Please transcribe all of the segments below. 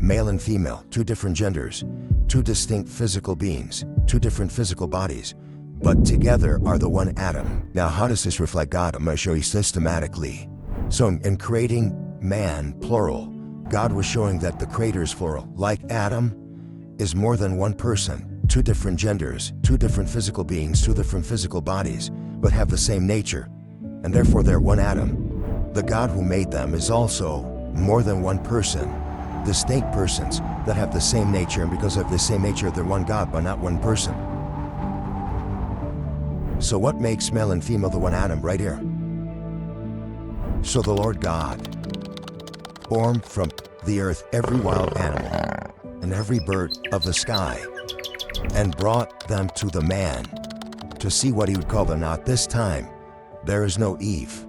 male and female, two different genders, two distinct physical beings, two different physical bodies, but together are the one Adam. Now, how does this reflect God? I'm going to show you systematically. So in creating man, plural, God was showing that the creator is plural. Like Adam is more than one person, two different genders, two different physical beings, two different physical bodies, but have the same nature, and therefore they're one Adam. The God who made them is also more than one person, distinct persons that have the same nature, and because of the same nature, they're one God, but not one person. So what makes male and female the one Adam? Right here. So the Lord God formed from the earth every wild animal and every bird of the sky, and brought them to the man to see what he would call them. Now at this time, there is no Eve.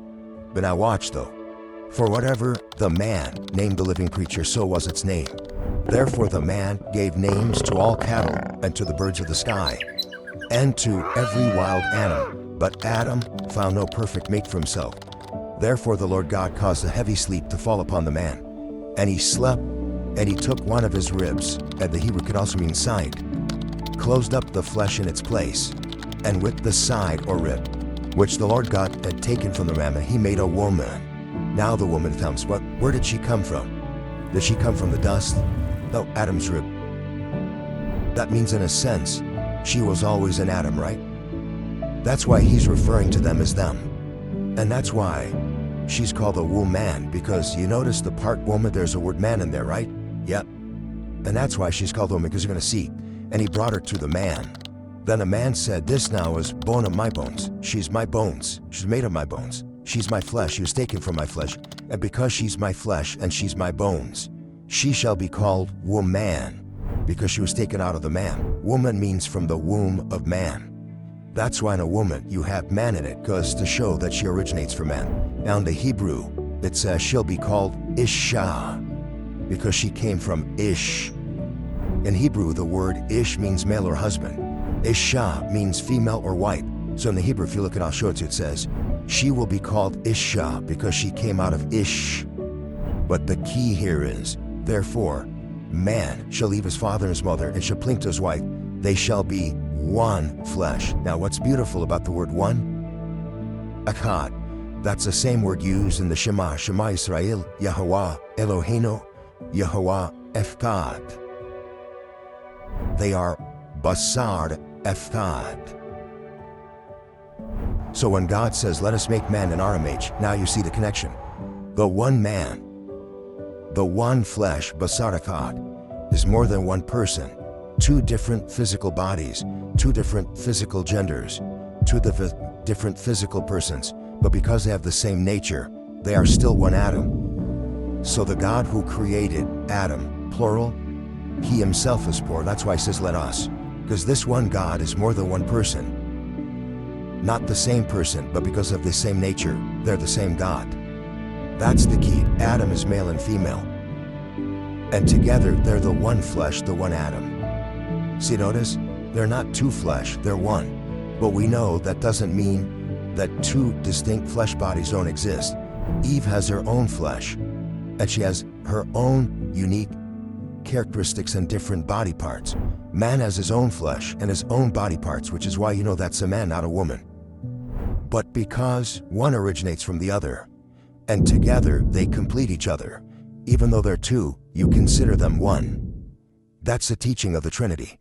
But now watch though. For whatever the man named the living creature, so was its name. Therefore the man gave names to all cattle, and to the birds of the sky, and to every wild animal. But Adam found no perfect mate for himself. Therefore the Lord God caused a heavy sleep to fall upon the man. And he slept, and he took one of his ribs, and the Hebrew could also mean side, closed up the flesh in its place, and with the side or rib, which the Lord God had taken from the man, he made a woman. Now the woman comes, where did she come from? Did she come from the dust? No, Adam's rib. That means in a sense, she was always an Adam, right? That's why he's referring to them as them. And that's why she's called a woman, because you notice the part woman, there's a word man in there, right? Yep. And that's why she's called a woman, because you're going to see. And he brought her to the man. Then the man said, this now is bone of my bones. She's my bones. She's made of my bones. She's my flesh. She was taken from my flesh. And because she's my flesh and she's my bones, she shall be called woman, because she was taken out of the man. Woman means from the womb of man. That's why in a woman you have man in it, because to show that she originates from man. Now in the Hebrew, it says she'll be called Isha, because she came from Ish. In Hebrew, the word Ish means male or husband. Isha means female or wife. So in the Hebrew, if you look at, I'll show it to you, it says, she will be called Isha because she came out of Ish. But the key here is, therefore, man shall leave his father and his mother and shall cling to his wife. They shall be one flesh. Now what's beautiful about the word one? Echad. That's the same word used in the Shema, Shema Yisrael, Yahuwah Eloheinu, Yahuwah Echad. They are basar echad. So when God says, let us make man in our image, now you see the connection. The one man, the one flesh, basar echad, is more than one person. Two different physical bodies, two different physical genders, two different physical persons, but because they have the same nature, they are still one Adam. So the God who created Adam, plural, he himself is plural. That's why he says, let us. Because this one God is more than one person. Not the same person, but because of the same nature, they're the same God. That's the key. Adam is male and female. And together, they're the one flesh, the one Adam. See, notice? They're not two flesh, they're one. But we know that doesn't mean that two distinct flesh bodies don't exist. Eve has her own flesh, and she has her own unique characteristics and different body parts. Man has his own flesh and his own body parts, which is why you know that's a man, not a woman. But because one originates from the other, and together they complete each other, even though they're two, you consider them one. That's the teaching of the Trinity.